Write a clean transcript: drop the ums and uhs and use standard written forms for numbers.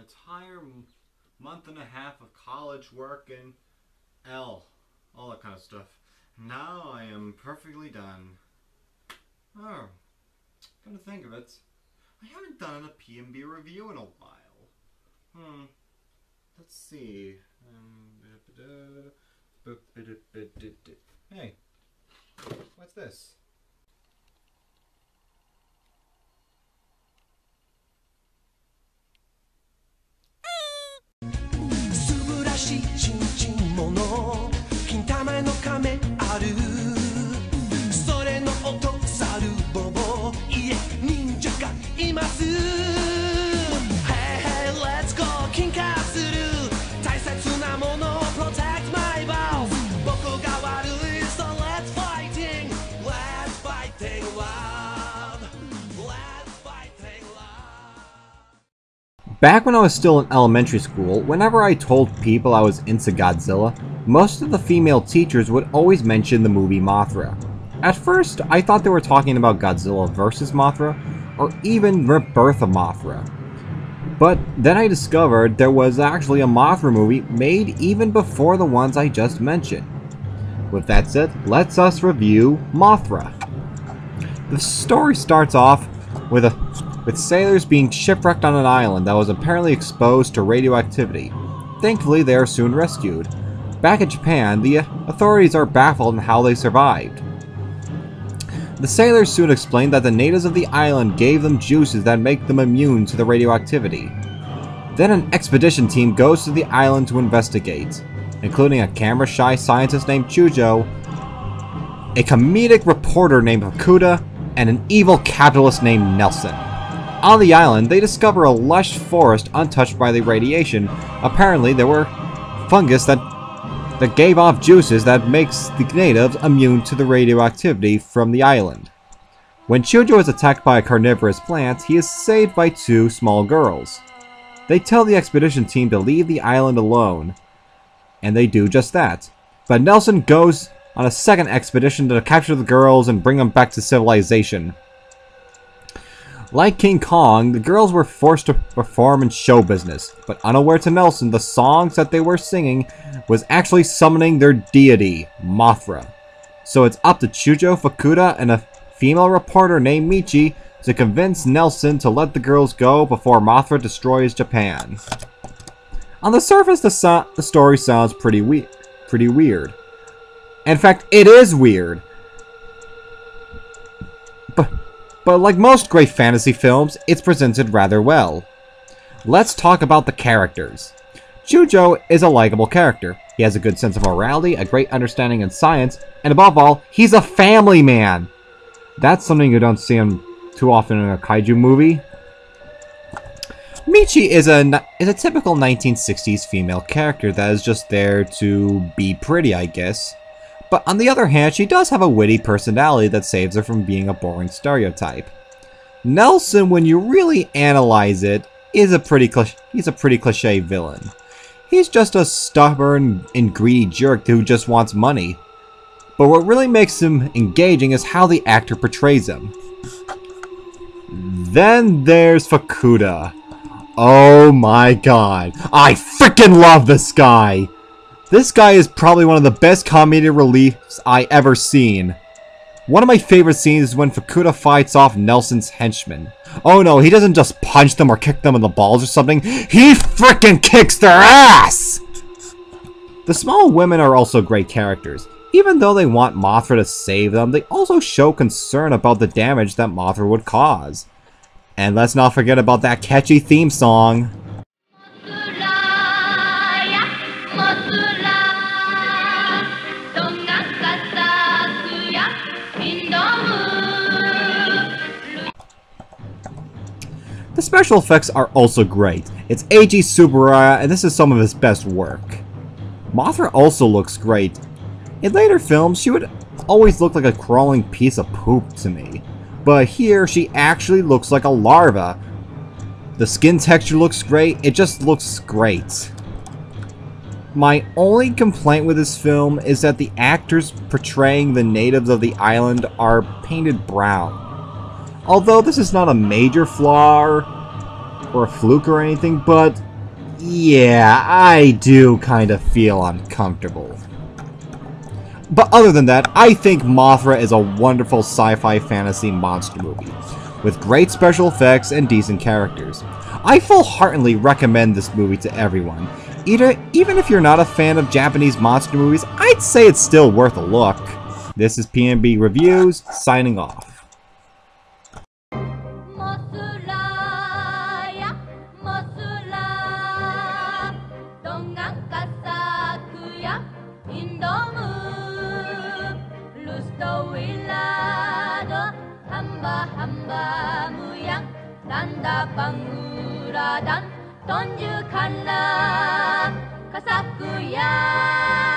entire month and a half of college work and all that kind of stuff. Now I am perfectly done. Oh, come to think of it, I haven't done a PMB review in a while. Let's see. Hey, what's this? Back when I was still in elementary school, whenever I told people I was into Godzilla, most of the female teachers would always mention the movie Mothra. At first, I thought they were talking about Godzilla vs. Mothra, or even Rebirth of Mothra. But then I discovered there was actually a Mothra movie made even before the ones I just mentioned. With that said, let's us review Mothra. The story starts off with sailors being shipwrecked on an island that was apparently exposed to radioactivity. Thankfully, they are soon rescued. Back in Japan, the authorities are baffled on how they survived. The sailors soon explain that the natives of the island gave them juices that make them immune to the radioactivity. Then an expedition team goes to the island to investigate, including a camera-shy scientist named Chujo, a comedic reporter named Hakuda, and an evil capitalist named Nelson. On the island, they discover a lush forest untouched by the radiation. Apparently, there were fungus that gave off juices that makes the natives immune to the radioactivity from the island. When Chujo is attacked by a carnivorous plant, he is saved by two small girls. They tell the expedition team to leave the island alone, and they do just that. But Nelson goes on a second expedition to capture the girls and bring them back to civilization. Like King Kong, the girls were forced to perform in show business, but unaware to Nelson, the songs that they were singing was actually summoning their deity, Mothra. So it's up to Chujo, Fukuda, and a female reporter named Michi to convince Nelson to let the girls go before Mothra destroys Japan. On the surface, the story sounds pretty weird. In fact, it is weird. But like most great fantasy films, it's presented rather well. Let's talk about the characters. Chujo is a likable character. He has a good sense of morality, a great understanding in science, and above all, he's a family man! That's something you don't see him too often in a kaiju movie. Michi is a typical 1960s female character that is just there to be pretty, I guess. But on the other hand, she does have a witty personality that saves her from being a boring stereotype. Nelson, when you really analyze it, he's a pretty cliche villain. He's just a stubborn and greedy jerk who just wants money. But what really makes him engaging is how the actor portrays him. Then there's Fukuda. Oh my god, I freaking love this guy! This guy is probably one of the best comedic reliefs I ever seen. One of my favorite scenes is when Fukuda fights off Nelson's henchmen. Oh no, he doesn't just punch them or kick them in the balls or something. He frickin' kicks their ass! The small women are also great characters. Even though they want Mothra to save them, they also show concern about the damage that Mothra would cause. And let's not forget about that catchy theme song. The special effects are also great. It's Eiji Tsuburaya, and this is some of his best work. Mothra also looks great. In later films, she would always look like a crawling piece of poop to me. But here, she actually looks like a larva. The skin texture looks great, it just looks great. My only complaint with this film is that the actors portraying the natives of the island are painted brown. Although this is not a major flaw or a fluke or anything, but Yeah, I do kind of feel uncomfortable. But other than that, I think Mothra is a wonderful sci-fi fantasy monster movie, with great special effects and decent characters. I full-heartedly recommend this movie to everyone. Even if you're not a fan of Japanese monster movies, I'd say it's still worth a look. This is PMB Reviews, signing off. hamba muyang tanda panguradan tunjukkanlah kesaktian.